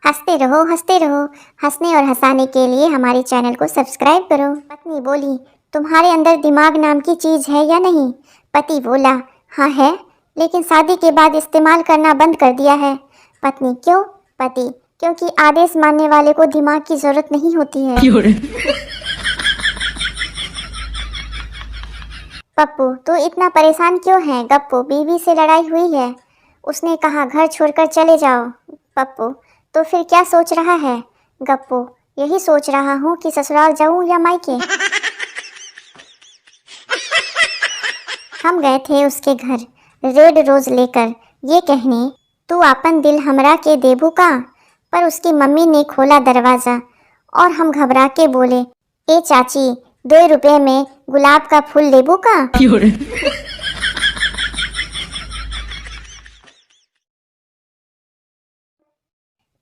हंसते रहो हंसते रहो। हंसने और हंसाने के लिए हमारे चैनल को सब्सक्राइब करो। पत्नी बोली, तुम्हारे अंदर दिमाग नाम की चीज़ है या नहीं? पति बोला, हाँ है, लेकिन शादी के बाद इस्तेमाल करना बंद कर दिया है। पत्नी, क्यों? पति, क्योंकि आदेश मानने वाले को दिमाग की जरूरत नहीं होती है। पप्पू, तू इतना परेशान क्यों है? गप्पू, बीवी से लड़ाई हुई है, उसने कहा घर छोड़कर चले जाओ। पप्पू, तो फिर क्या सोच रहा है? गप्पू, यही सोच रहा हूँ कि ससुराल जाऊँ या मायके। हम गए थे उसके घर रेड रोज लेकर, ये कहने, तू अपन दिल हमरा के देबू का? पर उसकी मम्मी ने खोला दरवाज़ा और हम घबरा के बोले, ए चाची, 2 रुपए में गुलाब का फूल लेबू का?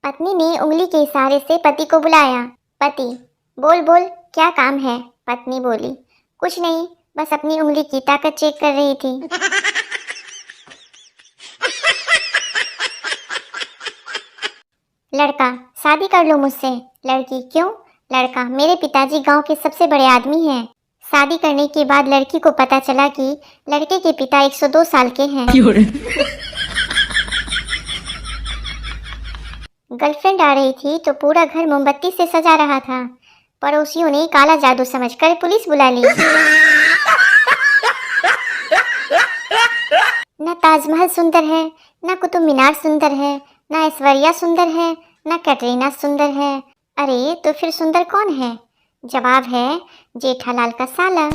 पत्नी ने उंगली के इशारे से पति को बुलाया। पति, बोल बोल, क्या काम है? पत्नी बोली, कुछ नहीं, बस अपनी उंगली की ताकत चेक कर रही थी। लड़का, शादी कर लो मुझसे। लड़की, क्यों? लड़का, मेरे पिताजी गांव के सबसे बड़े आदमी हैं। शादी करने के बाद लड़की को पता चला कि लड़के के पिता 102 साल के हैं। गर्लफ्रेंड आ रही थी तो पूरा घर मोमबत्ती से सजा रहा था। पड़ोसियों ने काला जादू समझकर पुलिस बुला ली। न ताजमहल सुंदर है, न कुतुब मीनार सुंदर है, न ऐश्वर्या सुंदर है, न कैटरीना सुंदर है। अरे तो फिर सुंदर कौन है? जवाब है जेठालाल का साला।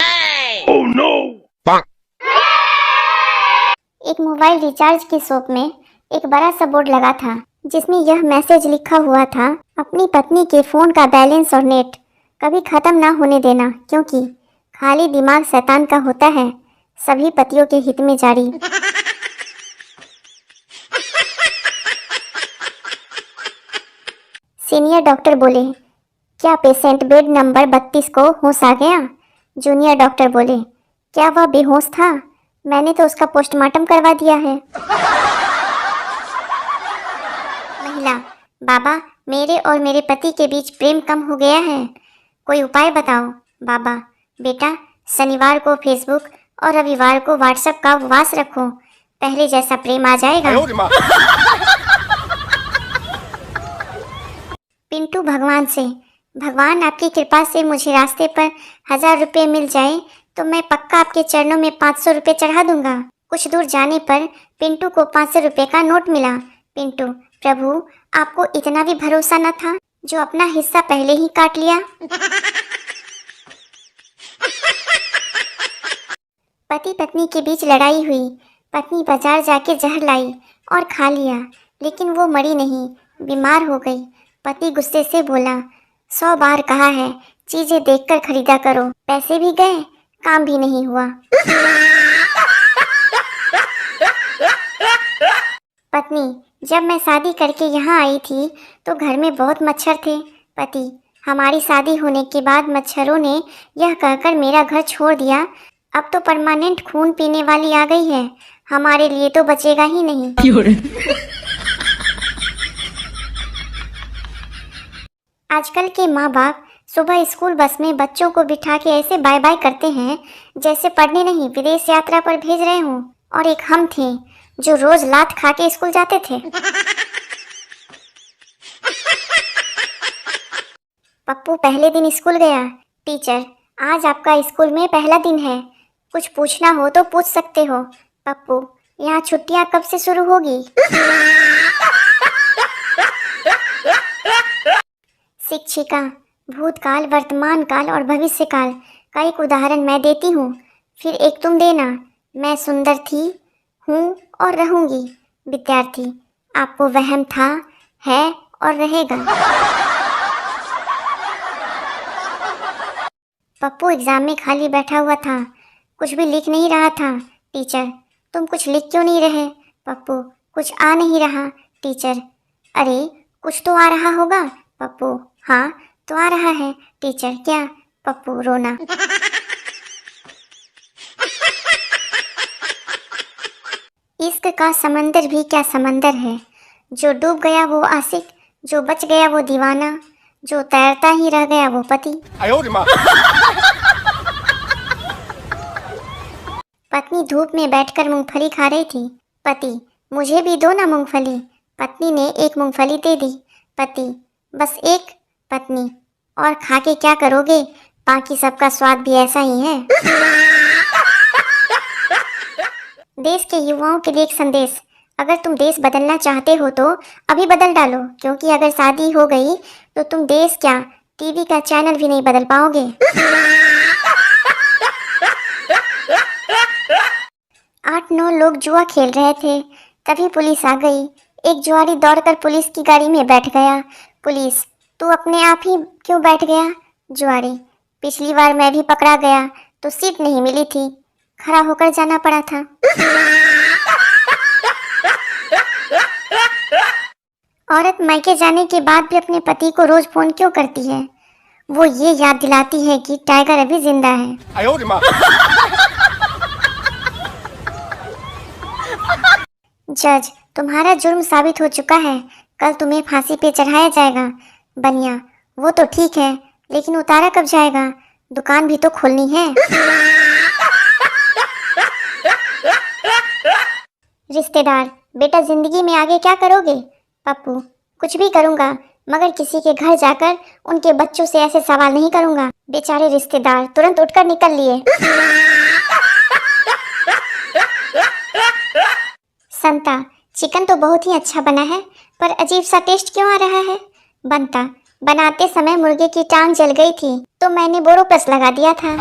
Oh, no! एक मोबाइल रिचार्ज की शॉप में एक बड़ा सा बोर्ड लगा था जिसमें यह मैसेज लिखा हुआ था, अपनी पत्नी के फोन का बैलेंस और नेट कभी खत्म ना होने देना, क्योंकि खाली दिमाग शैतान का होता है। सभी पतियों के हित में जारी। सीनियर डॉक्टर बोले, क्या पेशेंट बेड नंबर 32 को होश आ गया? जूनियर डॉक्टर बोले, क्या वह बेहोश था? मैंने तो उसका पोस्टमार्टम करवा दिया है। महिला, बाबा, मेरे और मेरे पति के बीच प्रेम कम हो गया है, कोई उपाय बताओ। बाबा, बेटा, शनिवार को फेसबुक और रविवार को व्हाट्सएप का उपवास रखो, पहले जैसा प्रेम आ जाएगा। पिंटू भगवान से, भगवान आपकी कृपा से मुझे रास्ते पर 1000 रुपये मिल जाए तो मैं पक्का आपके चरणों में 500 रुपये चढ़ा दूंगा। कुछ दूर जाने पर पिंटू को 500 रुपये का नोट मिला। पिंटू, प्रभु, आपको इतना भी भरोसा न था जो अपना हिस्सा पहले ही काट लिया। पति पत्नी के बीच लड़ाई हुई। पत्नी बाजार जाके जहर लाई और खा लिया, लेकिन वो मरी नहीं, बीमार हो गई। पति गुस्से से बोला, 100 बार कहा है चीजें देखकर खरीदा करो, पैसे भी गए, काम भी नहीं हुआ। पत्नी, जब मैं शादी करके यहाँ आई थी तो घर में बहुत मच्छर थे। पति, हमारी शादी होने के बाद मच्छरों ने यह कहकर मेरा घर छोड़ दिया, अब तो परमानेंट खून पीने वाली आ गई है, हमारे लिए तो बचेगा ही नहीं। आजकल के माँ बाप सुबह स्कूल बस में बच्चों को बिठा के ऐसे बाय बाय करते हैं जैसे पढ़ने नहीं विदेश यात्रा पर भेज रहे हों। और एक हम थे जो रोज लात खा के स्कूल जाते थे। पप्पू पहले दिन स्कूल गया। टीचर, आज आपका स्कूल में पहला दिन है, कुछ पूछना हो तो पूछ सकते हो। पप्पू, यहाँ छुट्टियाँ कब से शुरू होगी? शिक्षिका, भूतकाल, वर्तमान काल और भविष्य काल का एक उदाहरण मैं देती हूँ, फिर एक तुम देना। मैं सुंदर थी, हूँ और रहूँगी। विद्यार्थी, आपको वहम था, है और रहेगा। पप्पू एग्जाम में खाली बैठा हुआ था, कुछ भी लिख नहीं रहा था। टीचर, तुम कुछ लिख क्यों नहीं रहे? पप्पू, कुछ आ नहीं रहा। टीचर, अरे कुछ तो आ रहा होगा। पप्पू, हाँ तो आ रहा है। टीचर, क्या? पप्पू, रोना। इश्क का समंदर भी क्या समंदर है, जो डूब गया वो आशिक जो बच गया वो दीवाना, जो तैरता ही रह गया वो पति। पत्नी धूप में बैठकर मूंगफली खा रही थी। पति, मुझे भी दो ना मूंगफली। पत्नी ने एक मूंगफली दे दी। पति, बस एक। पत्नी, और खा के क्या करोगे, बाकी सबका स्वाद भी ऐसा ही है। देश के युवाओं के लिए एक संदेश, अगर तुम देश बदलना चाहते हो तो अभी बदल डालो, क्योंकि अगर शादी हो गई तो तुम देश क्या टीवी का चैनल भी नहीं बदल पाओगे। 8-9 लोग जुआ खेल रहे थे, तभी पुलिस आ गई। एक जुआरी दौड़कर पुलिस की गाड़ी में बैठ गया। पुलिस, तू अपने आप ही क्यों बैठ गया? जुआरी, पिछली बार मैं भी पकड़ा गया तो सीट नहीं मिली थी, खड़ा होकर जाना पड़ा था। औरत मायके जाने के बाद भी अपने पति को रोज फोन क्यों करती है? वो ये याद दिलाती है कि टाइगर अभी जिंदा है। जज, तुम्हारा जुर्म साबित हो चुका है, कल तुम्हें फांसी पे चढ़ाया जाएगा। बनिया, वो तो ठीक है, लेकिन उतारा कब जाएगा? दुकान भी तो खोलनी है। रिश्तेदार, बेटा जिंदगी में आगे क्या करोगे? पप्पू, कुछ भी करूंगा, मगर किसी के घर जाकर उनके बच्चों से ऐसे सवाल नहीं करूंगा। बेचारे रिश्तेदार तुरंत उठकर निकल लिए। संता, चिकन तो बहुत ही अच्छा बना है, पर अजीब सा टेस्ट क्यों आ रहा है? बनता, बनाते समय मुर्गे की टांग जल गई थी तो मैंने बोरोप्लस लगा दिया था।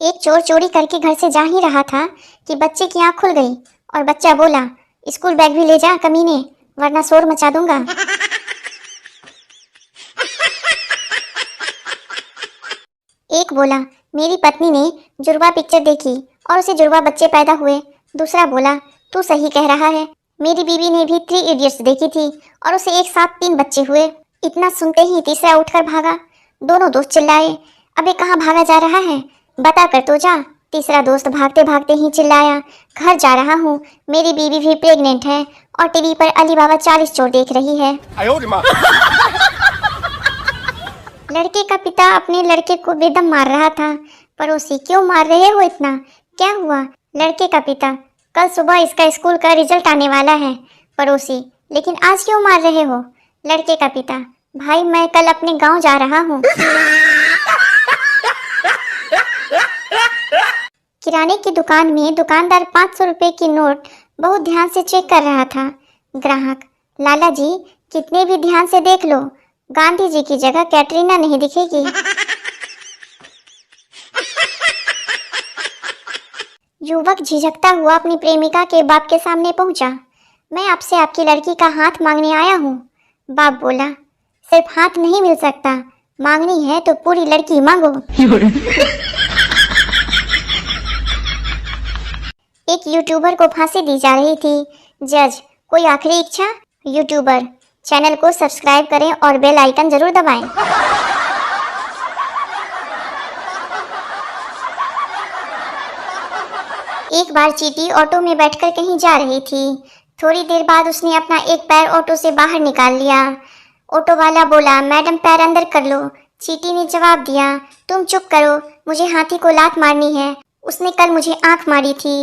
एक चोर चोरी करके घर से जा ही रहा था कि बच्चे की आंख खुल गई और बच्चा बोला, स्कूल बैग भी ले जा कमीने, वरना शोर मचा दूंगा। एक बोला, मेरी पत्नी ने जुड़वा पिक्चर देखी और उसे जुड़वा बच्चे पैदा हुए। दूसरा बोला, तू सही कह रहा है, मेरी बीवी ने भी 3 इडियट्स देखी थी और उसे एक साथ 3 बच्चे हुए। इतना सुनते ही तीसरा उठकर भागा। दोनों दोस्त चिल्लाए, अबे कहाँ भागा जा रहा है, बता कर तो जा। तीसरा दोस्त भागते भागते ही चिल्लाया, घर जा रहा हूँ, मेरी बीवी भी प्रेग्नेंट है और टीवी पर अली बाबा 40 चोर देख रही है। लड़के का पिता अपने लड़के को बेदम मार रहा था। पड़ोसी, क्यों मार रहे हो इतना, क्या हुआ? लड़के का पिता, कल सुबह इसका स्कूल का रिजल्ट आने वाला है। पड़ोसी, लेकिन आज क्यों मार रहे हो? लड़के का पिता, भाई मैं कल अपने गांव जा रहा हूँ। किराने की दुकान में दुकानदार 500 रुपए की नोट बहुत ध्यान से चेक कर रहा था। ग्राहक, लाला जी कितने भी ध्यान से देख लो, गांधी जी की जगह कैटरीना नहीं दिखेगी। युवक झिझकता हुआ अपनी प्रेमिका के बाप के सामने पहुंचा। मैं आपसे आपकी लड़की का हाथ मांगने आया हूँ। बाप बोला, सिर्फ हाथ नहीं मिल सकता, मांगनी है तो पूरी लड़की मांगो। एक यूट्यूबर को फांसी दी जा रही थी। जज, कोई आखिरी इच्छा? यूट्यूबर, चैनल को सब्सक्राइब करें और बेल आइकन जरूर दबाएं। एक बार चींटी ऑटो में बैठकर कहीं जा रही थी। थोड़ी देर बाद उसने अपना एक पैर ऑटो से बाहर निकाल लिया। ऑटो वाला बोला, मैडम पैर अंदर कर लो। चींटी ने जवाब दिया, तुम चुप करो, मुझे हाथी को लात मारनी है, उसने कल मुझे आंख मारी थी।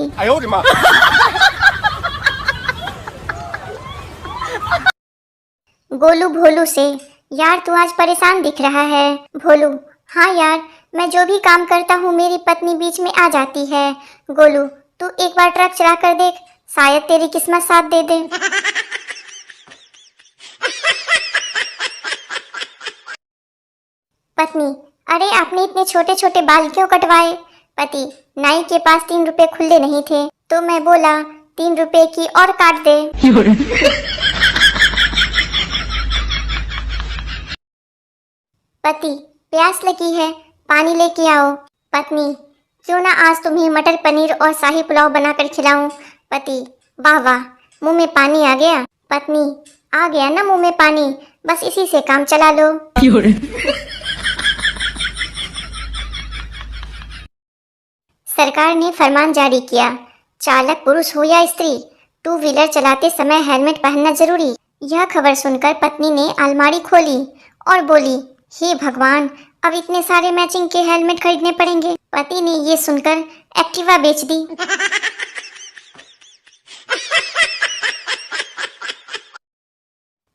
गोलू भोलू से, यार तू आज परेशान दिख रहा है। भोलू, हाँ यार, मैं जो भी काम करता हूँ मेरी पत्नी बीच में आ जाती है। गोलू, तू एक बार ट्रक चला कर देख, शायद तेरी किस्मत साथ दे दे। पत्नी, अरे आपने इतने छोटे छोटे बाल क्यों कटवाए? पति, नाई के पास 3 रुपए खुले नहीं थे तो मैं बोला 3 रुपए की और काट दे। पति, प्यास लगी है, पानी लेके आओ। पत्नी, क्यों ना आज तुम्हें मटर पनीर और शाही पुलाव बनाकर खिलाऊं। पति, वाह वाह, मुंह में पानी आ गया। पत्नी, आ गया ना मुंह में पानी, बस इसी से काम चला लो। सरकार ने फरमान जारी किया, चालक पुरुष हो या स्त्री, टू व्हीलर चलाते समय हेलमेट पहनना जरूरी। यह खबर सुनकर पत्नी ने अलमारी खोली और बोली, हे भगवान, अब इतने सारे मैचिंग के हेलमेट खरीदने पड़ेंगे। पति ने ये सुनकर एक्टिवा बेच दी।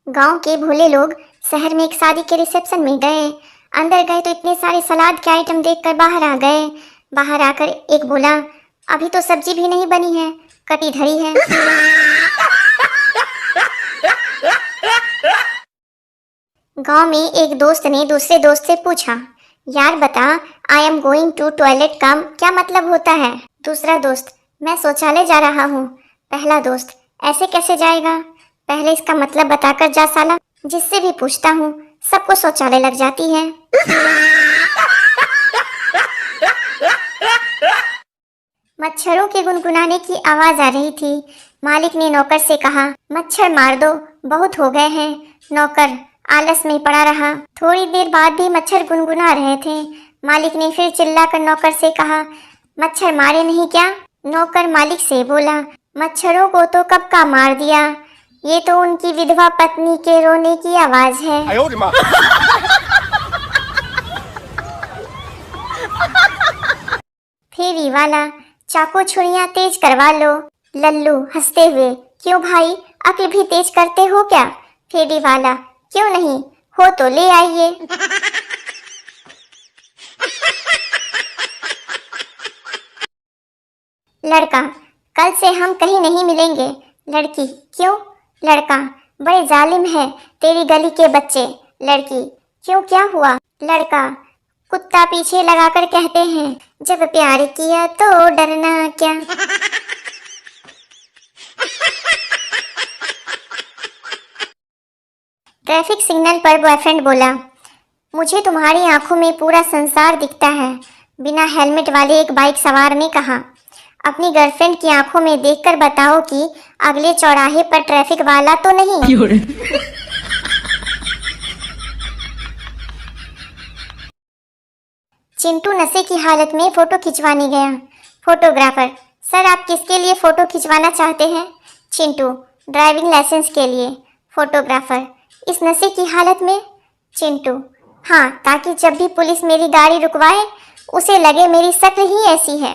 गांव के भोले लोग शहर में एक शादी के रिसेप्शन में गए। अंदर गए तो इतने सारे सलाद के आइटम देखकर बाहर आ गए। बाहर आकर एक बोला, अभी तो सब्जी भी नहीं बनी है, कटी धरी है। गांव में एक दोस्त ने दूसरे दोस्त से पूछा, यार बता, I am going to toilet का क्या मतलब होता है? दूसरा दोस्त, मैं शौचालय जा रहा हूँ। पहला दोस्त, ऐसे कैसे जाएगा? पहले इसका मतलब बताकर जा साला। जिससे भी पूछता हूँ सबको शौचालय लग जाती है। मच्छरों के गुनगुनाने की आवाज आ रही थी। मालिक ने नौकर से कहा, मच्छर मार दो, बहुत हो गए हैं। नौकर आलस में पड़ा रहा। थोड़ी देर बाद भी मच्छर गुनगुना रहे थे। मालिक ने फिर चिल्लाकर नौकर से कहा, मच्छर मारे नहीं क्या? नौकर मालिक से बोला, मच्छरों को तो कब का मार दिया, ये तो उनकी विधवा पत्नी के रोने की आवाज है। फेरी वाला, चाकू छुरियां तेज करवा लो। लल्लू हंसते हुए, क्यों भाई, अक्ल भी तेज करते हो क्या? फेरी वाला, क्यों नहीं, हो तो ले आइए। लड़का, कल से हम कहीं नहीं मिलेंगे। लड़की, क्यों? लड़का, बड़े जालिम है तेरी गली के बच्चे। लड़की, क्यों, क्या हुआ? लड़का, कुत्ता पीछे लगाकर कहते हैं, जब प्यार किया तो डरना क्या। ट्रैफिक सिग्नल पर बॉयफ्रेंड बोला, मुझे तुम्हारी आंखों में पूरा संसार दिखता है। बिना हेलमेट वाले एक बाइक सवार ने कहा, अपनी गर्लफ्रेंड की आंखों में देखकर बताओ कि अगले चौराहे पर ट्रैफिक वाला तो नहीं। चिंटू नशे की हालत में फोटो खिंचवाने गया। फोटोग्राफर, सर आप किसके लिए फोटो खिंचवाना चाहते हैं? चिंटू, ड्राइविंग लाइसेंस के लिए। फोटोग्राफर, इस नशे की हालत में? चिंटू, हाँ, ताकि जब भी पुलिस मेरी गाड़ी रुकवाए उसे लगे मेरी शक्ल ही ऐसी है।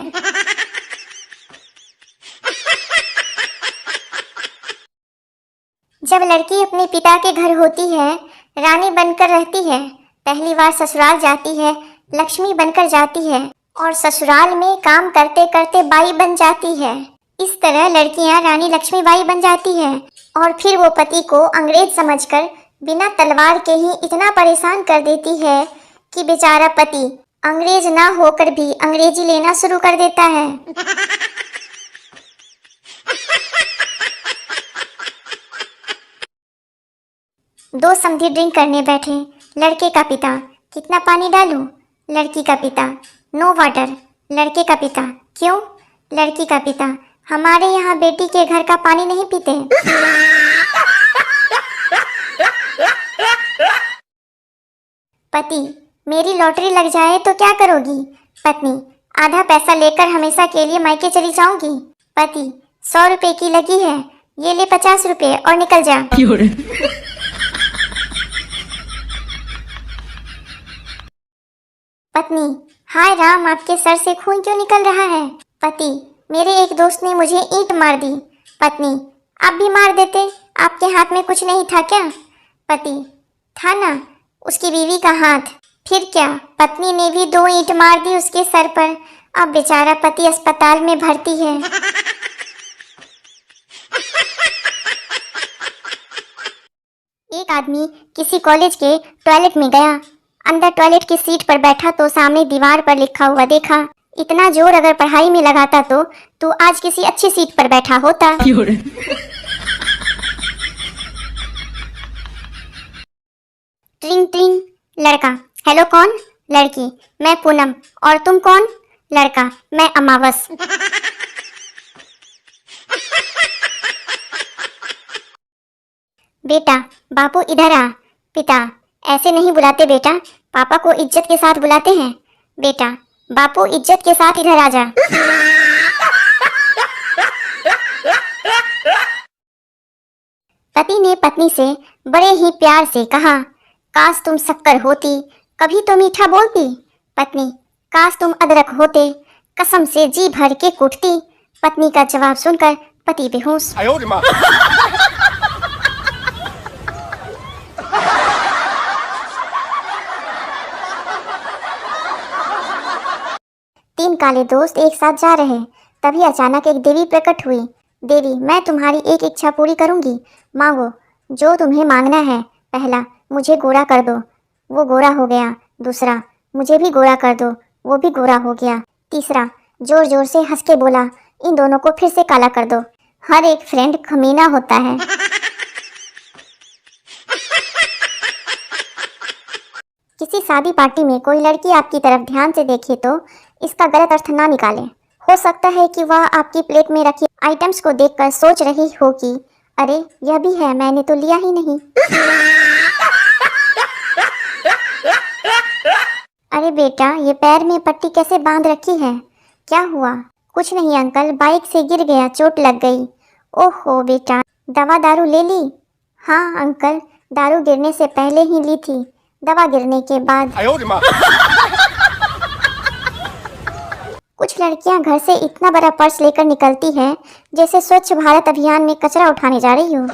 जब लड़की अपने पिता के घर होती है, रानी बनकर रहती है, पहली बार ससुराल जाती है, लक्ष्मी बनकर जाती है और ससुराल में काम करते करते बाई बन जाती है। इस तरह लड़कियां रानी लक्ष्मीबाई बन जाती है और फिर वो पति को अंग्रेज समझकर बिना तलवार के ही इतना परेशान कर देती है कि बेचारा पति अंग्रेज ना होकर भी अंग्रेजी लेना शुरू कर देता है। दो समधी ड्रिंक करने बैठे। लड़के का पिता, कितना पानी डालूं? लड़की का पिता, नो वाटर। लड़के का पिता, क्यों? लड़की का पिता, हमारे यहाँ बेटी के घर का पानी नहीं पीते। पति, मेरी लॉटरी लग जाए तो क्या करोगी? पत्नी, आधा पैसा लेकर हमेशा के लिए मायके चली जाऊंगी। पति, 100 रुपए की लगी है, ये ले 50 रुपए और निकल जा। पत्नी, हाय राम, आपके सर से खून क्यों निकल रहा है? पति, मेरे एक दोस्त ने मुझे ईंट मार दी। पत्नी, आप भी मार देते, आपके हाथ में कुछ नहीं था क्या? पति, था ना, उसकी बीवी का हाथ। फिर क्या, पत्नी ने भी 2 ईंट मार दी उसके सर पर। अब बेचारा पति अस्पताल में भर्ती है। एक आदमी किसी कॉलेज के टॉयलेट में गया। अंदर टॉयलेट की सीट पर बैठा तो सामने दीवार पर लिखा हुआ देखा, इतना जोर अगर पढ़ाई में लगाता तो आज किसी अच्छी सीट पर बैठा होता। ट्रिंग ट्रिंग। लड़का, हेलो कौन? लड़की, मैं पूनम। और तुम कौन? लड़का, मैं अमावस। बेटा, बापू इधर आ। पिता, ऐसे नहीं बुलाते बेटा, पापा को इज्जत के साथ बुलाते हैं। बेटा, बापू इज्जत के साथ इधर आ जा। पति ने पत्नी से बड़े ही प्यार से कहा, काश तुम शक्कर होती, कभी तो मीठा बोलती। पत्नी, काश तुम अदरक होते, कसम से जी भर के कूटती। पत्नी का जवाब सुनकर पति बेहोश। 哎呦我的妈！ तीन काले दोस्त एक साथ जा रहे, तभी अचानक एक देवी प्रकट हुई। देवी, मैं तुम्हारी एक इच्छा पूरी करूंगी, मांगो जो तुम्हें मांगना है। पहला, मुझे गोरा कर दो, वो गोरा हो गया। दूसरा, मुझे भी गोरा कर दो, वो भी गोरा हो गया। तीसरा, जोर जोर से हंस के बोला, इन दोनों को फिर से काला कर दो। हर एक फ्रेंड कमीना होता है। किसी शादी पार्टी में कोई लड़की आपकी तरफ ध्यान से देखे तो इसका गलत अर्थ ना निकालें। हो सकता है कि वह आपकी प्लेट में रखी आइटम्स को देखकर सोच रही हो कि अरे यह भी है, मैंने तो लिया ही नहीं। अरे बेटा, ये पैर में पट्टी कैसे बांध रखी है, क्या हुआ? कुछ नहीं अंकल, बाइक से गिर गया, चोट लग गई। ओहो बेटा, दवा दारू ले ली? हाँ अंकल, दारू गिरने से पहले ही ली थी, दवा गिरने के बाद। 哎呦我的妈！ कुछ लड़कियां घर से इतना बड़ा पर्स लेकर निकलती हैं जैसे स्वच्छ भारत अभियान में कचरा उठाने जा रही हो।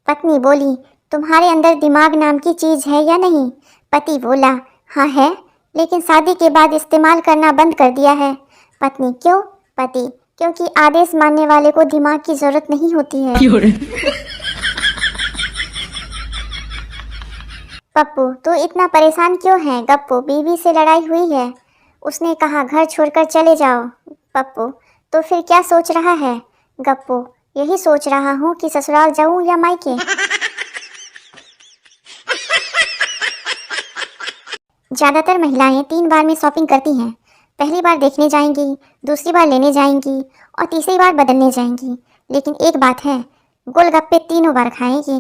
पत्नी बोली, तुम्हारे अंदर दिमाग नाम की चीज है या नहीं? पति बोला, हाँ है, लेकिन शादी के बाद इस्तेमाल करना बंद कर दिया है। पत्नी, क्यों? पति, क्योंकि आदेश मानने वाले को दिमाग की जरूरत नहीं होती है। पप्पू, तू इतना परेशान क्यों है? गप्पू, बीवी से लड़ाई हुई है, उसने कहा घर छोड़कर चले जाओ। पप्पू, तो फिर क्या सोच रहा है? गप्पू, यही सोच रहा हूँ कि ससुराल जाऊँ या मायके। ज्यादातर महिलाएं 3 बार में शॉपिंग करती हैं। पहली बार देखने जाएंगी, दूसरी बार लेने जाएंगी और तीसरी बार बदलने जाएंगी। लेकिन एक बात है, गोलगप्पे तीनों बार खाएंगी।